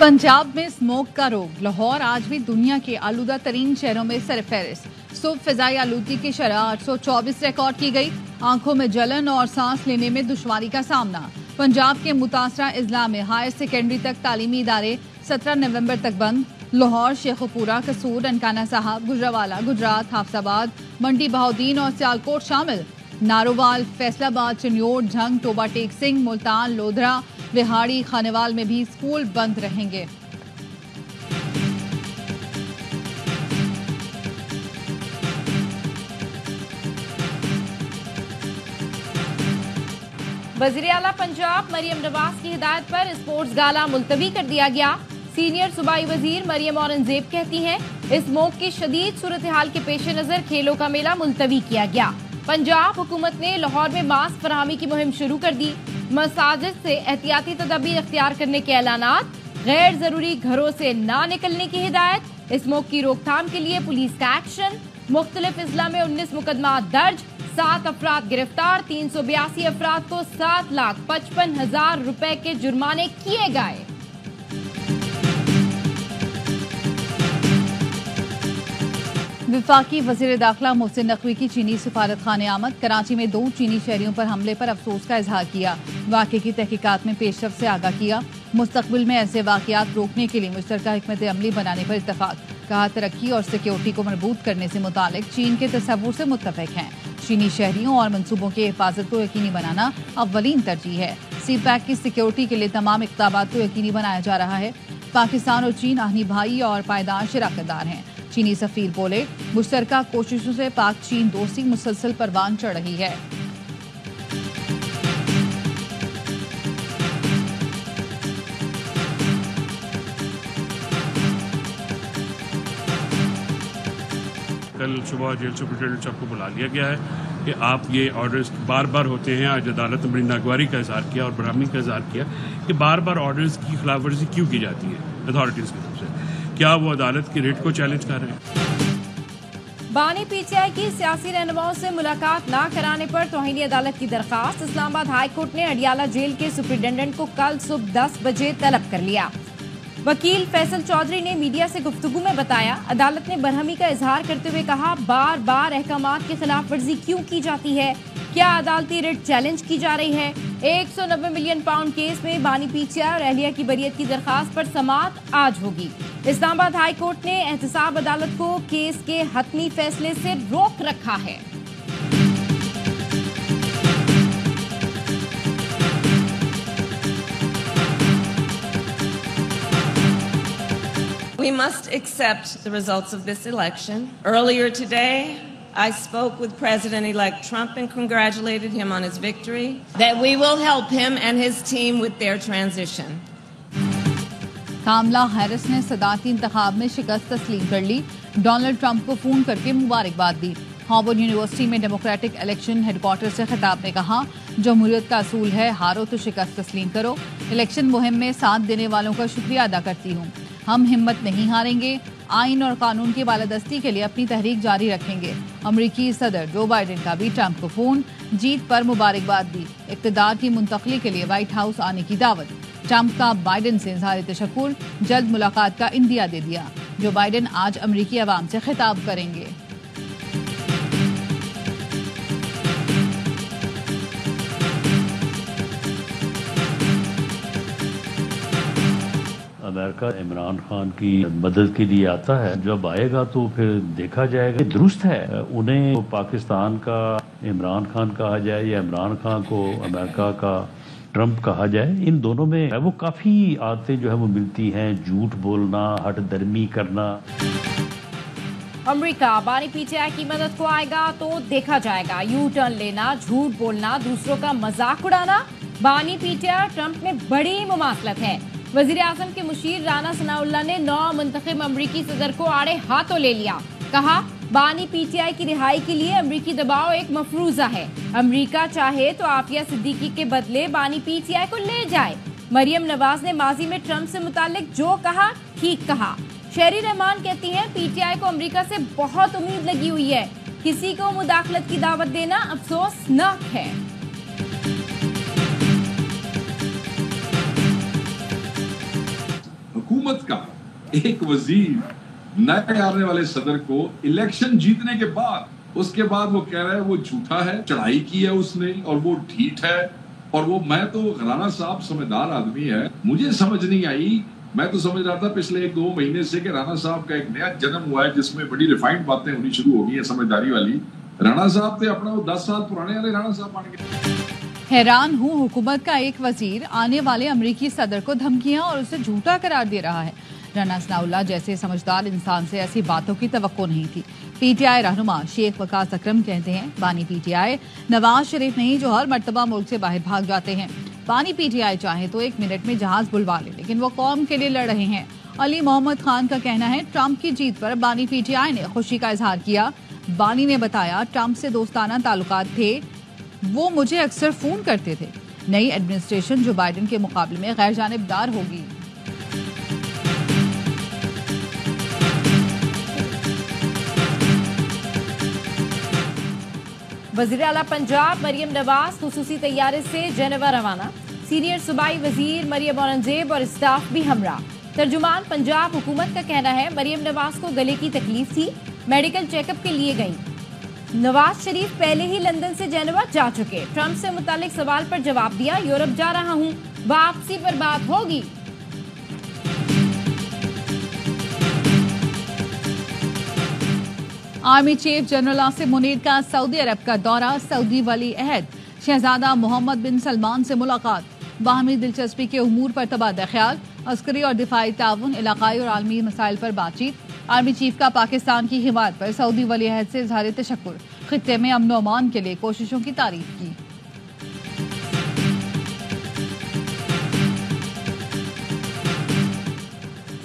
पंजाब में स्मोक का रोग। लाहौर आज भी दुनिया के आलूदा तरीन शहरों में सरफहरिस्त। सुबह फिजाई आलूदगी की शरह 824 रिकॉर्ड की गई। आंखों में जलन और सांस लेने में दुश्वारी का सामना। पंजाब के मुतासरा अजला में हायर सेकेंडरी तक तालीमी इदारे 17 नवंबर तक बंद। लाहौर, शेखुपुरा, कसूर, ननकाना साहब, गुजरावाला, गुजरात, हाफसाबाद, मंडी बहाउद्दीन और सियालकोट शामिल। नारोवाल, फैसलाबाद, चिन्योट, झंग, टोबा टेक सिंह, मुल्तान, लोधरा, रिहाड़ी, खानेवाल में भी स्कूल बंद रहेंगे। वज़ीर आला पंजाब मरियम नवाज की हिदायत पर स्पोर्ट्स गाला मुलतवी कर दिया गया। सीनियर सूबाई वजीर मरियम औरंगजेब कहती हैं, स्मोक की शदीद सूरत हाल के पेश नजर खेलों का मेला मुलतवी किया गया। पंजाब हुकूमत ने लाहौर में मास्क फराहमी की मुहिम शुरू कर दी। मसाजिद से एहतियाती तदाबीर अख्तियार करने के ऐलानात। गैर जरूरी घरों से ना निकलने की हिदायत। स्मोक की रोकथाम के लिए पुलिस का एक्शन। मुख्तलिफ इजला में 19 मुकदमा दर्ज। 7 अफराद गिरफ्तार। 382 अफराद को 7,55,000 रुपए के जुर्माने किए गए। विफाकी वजीर दाखिला मोहसिन नकवी की चीनी सफारत खाने आमद। कराची में 2 चीनी शहरियों पर हमले पर अफसोस का इजहार किया। वाक़े की तहकीकात में पेशरफ से आगाह किया। मुस्तकबिल में ऐसे वाक़यात रोकने के लिए मुश्तरका हिकमत अमली बनाने पर इत्तफाक। कहा, तरक्की और सिक्योरिटी को मजबूत करने से मुतालिक चीन के तसव्वुर से मुत्तफिक हैं। चीनी शहरियों और मनसूबों की हिफाजत को यकीनी बनाना अव्वलीन तरजीह है। सी पैक की सिक्योरिटी के लिए तमाम इक़दामात को यकीनी बनाया जा रहा है। पाकिस्तान और चीन आहनी भाई और पायदार शराकतदार हैं। चीनी सफीर बोले, मुश्तरका कोशिशों से पाक चीन दोस्ती मुसलसल परवान चढ़ रही है। कल सुबह जेल सुपरिटेंडेंट साहब को बुला लिया गया है कि आप ये ऑर्डर्स बार बार होते हैं। आज अदालत ने बड़ी नागवारी का इजहार किया और बरहमी का इजहार किया कि बार बार ऑर्डर्स की खिलाफ वर्जी क्यों की जाती है अथॉरिटीज़ की तरफ से। क्या वो अदालत की रेट को चैलेंज कर रहे हैं? बानी पीटीआई की सियासी रहनुमाओं से मुलाकात न कराने पर तौहीनी अदालत की दरखास्त। इस्लामाबाद हाई कोर्ट ने अडियाला जेल के सुपरिटेंडेंट को कल सुबह 10 बजे तलब कर लिया। वकील फैसल चौधरी ने मीडिया से गुफ्तगू में बताया, अदालत ने बरहमी का इजहार करते हुए कहा, बार बार अहकामात की खिलाफ वर्जी क्यों की जाती है? क्या अदालती रिट चैलेंज की जा रही है? 190 मिलियन पाउंड केस में बानी पीटीआई और अहलिया की बरियत की दरखास्त पर समाअत आज होगी। इस्लामाबाद हाई कोर्ट ने एहतसाब अदालत को केस के हतमी फैसले से रोक रखा है। We must accept the results of this election. Earlier today, I spoke with President-elect Trump and congratulated him on his victory, that we will help him and his team with their transition. Kamla Harris ने सदारती इंतखाब में शिकस्त तस्लीम कर ली। Donald Trump को phone करके मुबारकबाद दी। Harvard university में democratic election headquarter से खिताब में कहा, जमहूरियत का असूल है, हारो तो शिकस्त तस्लीम करो। इलेक्शन मुहिम में साथ देने वालों का शुक्रिया अदा करती हूँ। हम हिम्मत नहीं हारेंगे। आइन और कानून की बालादस्ती के लिए अपनी तहरीक जारी रखेंगे। अमरीकी सदर जो बाइडेन का भी ट्रंप को फोन, जीत पर मुबारकबाद दी। इक़्तिदार की मुंतकली के लिए व्हाइट हाउस आने की दावत। ट्रंप का बाइडेन से इज़हार तशक्कुर, जल्द मुलाकात का इंदिया दे दिया। जो बाइडेन आज अमरीकी अवाम से खिताब करेंगे। अमेरिका इमरान खान की मदद के लिए आता है। जब आएगा तो फिर देखा जाएगा। दुरुस्त है, उन्हें पाकिस्तान का इमरान खान कहा जाए या इमरान खान को अमेरिका का ट्रंप कहा जाए, इन दोनों में वो काफ़ी आदतें जो है वो मिलती हैं। झूठ बोलना, हट दर्मी करना। अमेरिका बानी पीटीआई की मदद को आएगा तो देखा जाएगा। यू टर्न लेना, झूठ बोलना, दूसरों का मजाक उड़ाना। बानी पीटीआई और ट्रंप में बड़ी मुमासलत है। वजीर आजम के मुशीर राना सनाउल्लाह ने 9 मुंतखब अमरीकी सदर को आड़े हाथों ले लिया। कहा, बानी पीटीआई की रिहाई के लिए अमरीकी दबाव एक मफरूजा है। अमरीका चाहे तो आफिया सिद्दीकी के बदले बानी पीटीआई को ले जाए। मरियम नवाज ने माजी में ट्रंप से मुतालिक जो कहा ठीक कहा। शेरी रहमान कहती हैं, पीटीआई को अमरीका से बहुत उम्मीद लगी हुई है। किसी को मुदाखलत की दावत देना अफसोसनाक है। हुकूमत हुकूमत का एक वजीर नए आने वाले सदर को इलेक्शन जीतने के बाद उसके बाद वो कह रहा है वो झूठा है, चढ़ाई की है उसने और वो ढीठ है और वो, मैं तो राणा साहब समझदार आदमी है, मुझे समझ नहीं आई। मैं तो समझ रहा था पिछले 1-2 महीने से कि राणा साहब का एक नया जन्म हुआ है जिसमें बड़ी रिफाइंड बातें होनी शुरू हो गई है समझदारी वाली। राणा साहब थे अपना वो 10 साल पुराने वाले राणा साहब बन गए। हैरान हूँ, हुकूमत का एक वजीर आने वाले अमरीकी सदर को धमकियां और उसे झूठा करार दे रहा है। राना सनाउल्लाह जैसे समझदार इंसान से ऐसी बातों की तवक्को नहीं थी। पीटीआई रहनुमा शेख वकास अकरम कहते हैं बानी पीटीआई नवाज शरीफ नहीं जो हर मर्तबा मुल्क से बाहर भाग जाते हैं। बानी पीटीआई चाहे तो 1 मिनट में जहाज बुलवा ले, लेकिन वो कौम के लिए लड़ रहे हैं। अली मोहम्मद खान का कहना है ट्रंप की जीत पर बानी पीटीआई ने खुशी का इजहार किया। बानी ने बताया ट्रंप से दोस्ताना ताल्लुकात थे, वो मुझे अक्सर फोन करते थे। नई एडमिनिस्ट्रेशन जो बाइडेन के मुकाबले में गैर जानिबदार होगी। वज़ीर आला पंजाब मरियम नवाज खुसूसी तैयारे से जेनेवा रवाना। सीनियर सूबाई वजीर मरियम औरंगजेब और स्टाफ भी हमरा। तर्जुमान पंजाब हुकूमत का कहना है मरियम नवाज को गले की तकलीफ थी, मेडिकल चेकअप के लिए गई। नवाज शरीफ पहले ही लंदन से जेनेवा जा चुके। ट्रंप से मुतालिक सवाल पर जवाब दिया, यूरोप जा रहा हूं, वापसी पर बात होगी। Army chief general Asim Munir का सऊदी अरब का दौरा। सऊदी वली अहद शहजादा मोहम्मद बिन सलमान से मुलाकात। बाहमी दिलचस्पी के उमूर पर तबादला ख्याल। अस्करी और दिफाई ताउन, इलाकाई और आलमी मसाइल पर बातचीत। आर्मी चीफ का पाकिस्तान की हिमायत पर सऊदी वली अहद से इजहार तशक्कुर। खित्ते में अमन और अमान के लिए कोशिशों की तारीफ की।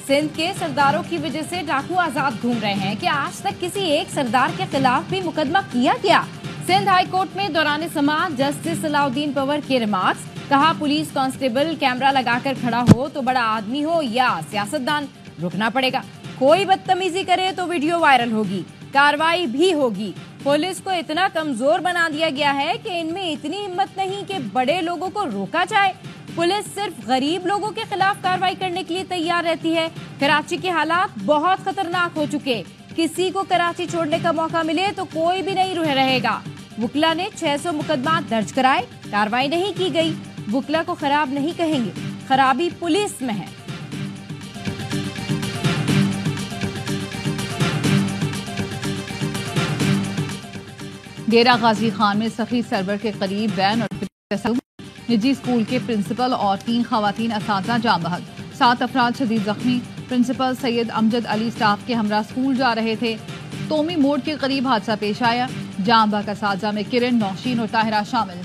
सिंध के सरदारों की वजह से डाकू आजाद घूम रहे हैं कि आज तक किसी एक सरदार के खिलाफ भी मुकदमा किया गया। सिंध हाई कोर्ट में दौरान समाअत जस्टिस सलाउद्दीन पवर के रिमार्क्स। कहा पुलिस कांस्टेबल कैमरा लगाकर खड़ा हो तो बड़ा आदमी हो या सियासतदान, रुकना पड़ेगा। कोई बदतमीजी करे तो वीडियो वायरल होगी, कार्रवाई भी होगी। पुलिस को इतना कमजोर बना दिया गया है कि इनमें इतनी हिम्मत नहीं कि बड़े लोगों को रोका जाए। पुलिस सिर्फ गरीब लोगों के खिलाफ कार्रवाई करने के लिए तैयार रहती है। कराची के हालात बहुत खतरनाक हो चुके। किसी को कराची छोड़ने का मौका मिले तो कोई भी नहीं रहेगा। वुकला ने 600 मुकदमा दर्ज कराए, कार्रवाई नहीं की गई। वुकला को खराब नहीं कहेंगे, खराबी पुलिस में है। डेरा गाजी खान में सखी सरवर के करीब वैन और निजी स्कूल के प्रिंसिपल और 3 खवातीन असातिज़ा जाम बहक। 7 अफराद शदीद जख्मी। प्रिंसिपल सैयद अमजद अली स्टाफ के हमरा स्कूल जा रहे थे। तोमी मोड़ के करीब हादसा पेश आया। जाम बहक असातिज़ा में किरण, नौशीन और ताहिरा शामिल।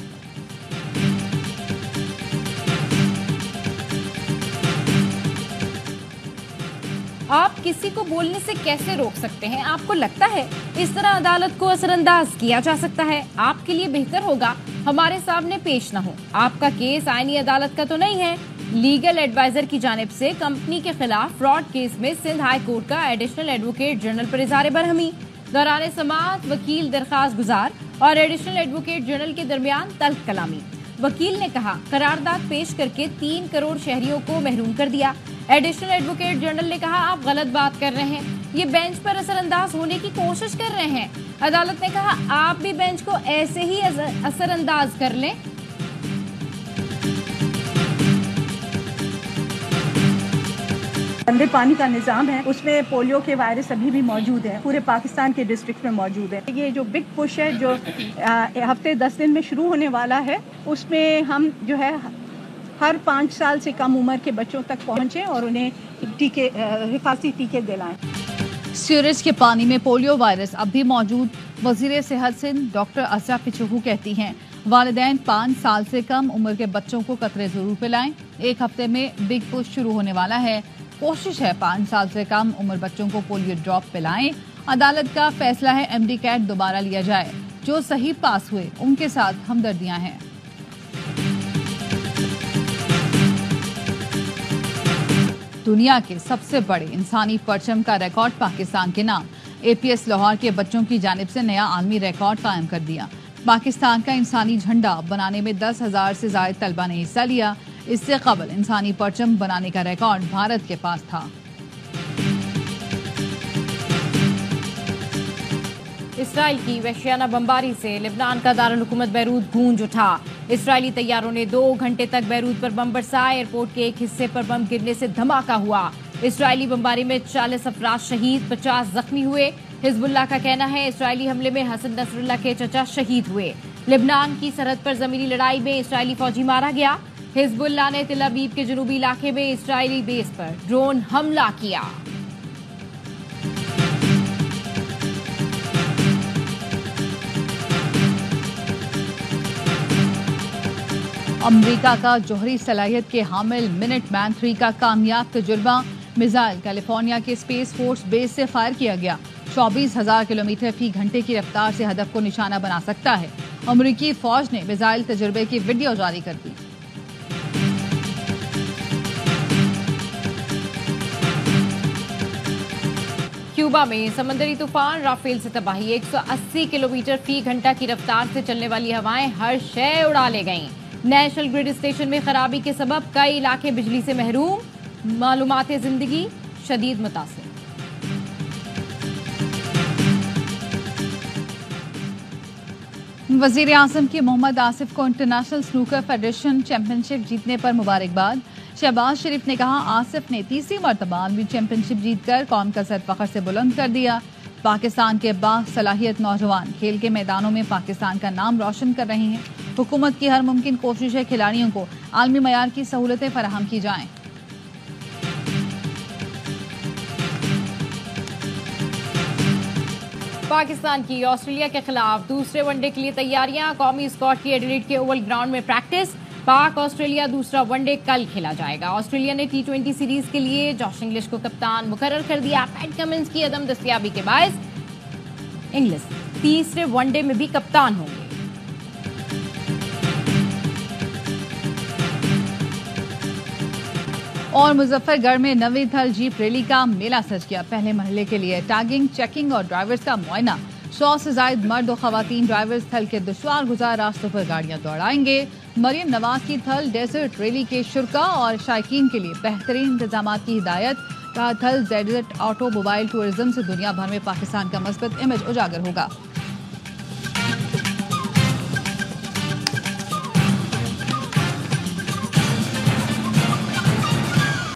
आप किसी को बोलने से कैसे रोक सकते हैं? आपको लगता है इस तरह अदालत को असरअंदाज किया जा सकता है? आपके लिए बेहतर होगा हमारे सामने पेश न हो। आपका केस आईनी अदालत का तो नहीं है। लीगल एडवाइजर की जानिब से कंपनी के खिलाफ फ्रॉड केस में सिंध हाई कोर्ट का एडिशनल एडवोकेट जनरल पर इज़हार बरहमी। दौरान समाअत वकील दरखास्त गुजार और एडिशनल एडवोकेट जनरल के दरमियान तल्ख कलामी। वकील ने कहा करारदाद पेश करके 3 करोड़ शहरियों को महरूम कर दिया। एडिशनल एडवोकेट जनरल ने कहा आप गलत बात कर रहे हैं, ये बेंच पर असरअंदाज होने की कोशिश कर रहे हैं। अदालत ने कहा आप भी बेंच को ऐसे ही असरअंदाज कर लें। गंदे पानी का निज़ाम है, उसमें पोलियो के वायरस अभी भी मौजूद है, पूरे पाकिस्तान के डिस्ट्रिक्ट में मौजूद है। ये जो बिग पुश है जो हफ्ते 10 दिन में शुरू होने वाला है, उसमें हम जो है हर 5 साल से कम उम्र के बच्चों तक पहुँचें और उन्हें टीके, हिफाजती टीके दिलाएं। सीवरेज के पानी में पोलियो वायरस अब भी मौजूद। वजीर सेहत सिंध डॉक्टर असरा पिचहू कहती हैं वालिदैन 5 साल से कम उम्र के बच्चों को कतरे जरूर पिलाएं। 1 हफ्ते में बिग पुश शुरू होने वाला है। कोशिश है 5 साल से कम उम्र बच्चों को पोलियो ड्रॉप पिलाएं। अदालत का फैसला है MD कैट दोबारा लिया जाए। जो सही पास हुए उनके साथ हमदर्दियां हैं। दुनिया के सबसे बड़े इंसानी परचम का रिकॉर्ड पाकिस्तान के नाम। APS लाहौर के बच्चों की जानिब से नया आलमी रिकॉर्ड कायम कर दिया। पाकिस्तान का इंसानी झंडा बनाने में 10,000 से ज्यादा तलबा ने हिस्सा लिया। اس سے قبل انسانی پرچم بنانے کا ریکارڈ بھارت کے پاس تھا۔ اسرائیل کی وحشیانہ بمباری سے لبنان کا دارالحکومت بیروت گونج اٹھا۔ اسرائیلی طیاروں نے 2 گھنٹے تک بیروت پر بم برسائے۔ ایئرپورٹ کے ایک حصے پر بم گرنے سے دھماکہ ہوا۔ اسرائیلی بمباری میں 40 افراد شہید، 50 زخمی ہوئے۔ حزب اللہ کا کہنا ہے اسرائیلی حملے میں حسن نصر اللہ کے چچا شہید ہوئے۔ لبنان کی سرحد پر زمینی لڑائی میں اسرائیلی فوجی مارا گیا۔ حزب اللہ نے تل ابیب کے جنوبی علاقے میں اسرائیلی بیس پر ڈرون حملہ کیا۔ امریکہ کا جوہری صلاحیت کے حامل منٹ مین 3 کا کامیاب تجربہ۔ میزائل کیلیفورنیا کے اسپیس فورس بیس سے فائر کیا گیا۔ 24,000 کلومیٹر فی گھنٹے کی رفتار سے ہدف کو نشانہ بنا سکتا ہے۔ امریکی فوج نے میزائل تجربے کی ویڈیو جاری کر دی۔ کیوبا میں سمندری طوفان رافیل سے تباہی۔ 180 کلومیٹر فی گھنٹہ کی رفتار سے چلنے والی ہوائیں ہر شے اڑا لے گئیں۔ نیشنل گرڈ اسٹیشن میں خرابی کے سبب کئی علاقے بجلی سے محروم، معلومات زندگی شدید متاثر۔ وزیر اعظم کی محمد آصف کو انٹرنیشنل سنوکر فیڈریشن چیمپئن شپ جیتنے پر مبارکباد۔ شہباز شریف نے کہا آصف نے تیسری مرتبہ عالمی چیمپئن شپ جیت کر قوم کا سر فخر سے بلند کر دیا۔ پاکستان کے باصلاحیت نوجوان کھیل کے میدانوں میں پاکستان کا نام روشن کر رہے ہیں۔ حکومت کی ہر ممکن کوشش ہے کھلاڑیوں کو عالمی معیار کی سہولتیں فراہم کی جائیں۔ پاکستان کی آسٹریلیا کے خلاف دوسرے ون ڈے کے لیے تیاریاں۔ قومی اسکواڈ کی ایڈیلیڈ کے اوول گراؤنڈ میں پریکٹس۔ پاک آسٹریلیا دوسرا ون ڈے کل کھیلا جائے گا۔ آسٹریلیا نے T20 سیریز کے لیے جوش انگلش کو کپتان مقرر کر دیا۔ پیٹ کمنس کی عدم دستیابی کے باعث انگلش تیسرے ون ڈے میں بھی کپتان ہوں گے۔ اور مظفر گڑھ میں نویں تھل جیپ ریلی کا میلہ سج گیا۔ پہلے مرحلے کے لیے ٹیگنگ، چیکنگ اور ڈرائیورز کا معائنہ۔ 100 سے زائد مرد و خواتین ڈرائیورز تھل کے دشوار گزار راستوں پر گاڑیاں دوڑائیں گے۔ مریم نواز کی تھل ڈیزرٹ ریلی کے شرکاء اور شائقین کے لیے بہترین انتظامات کی ہدایت۔ کہا تھل ڈیزرٹ آٹو موبائل ٹورزم سے دنیا بھر میں پاکستان کا مثبت امیج اجاگر ہوگا۔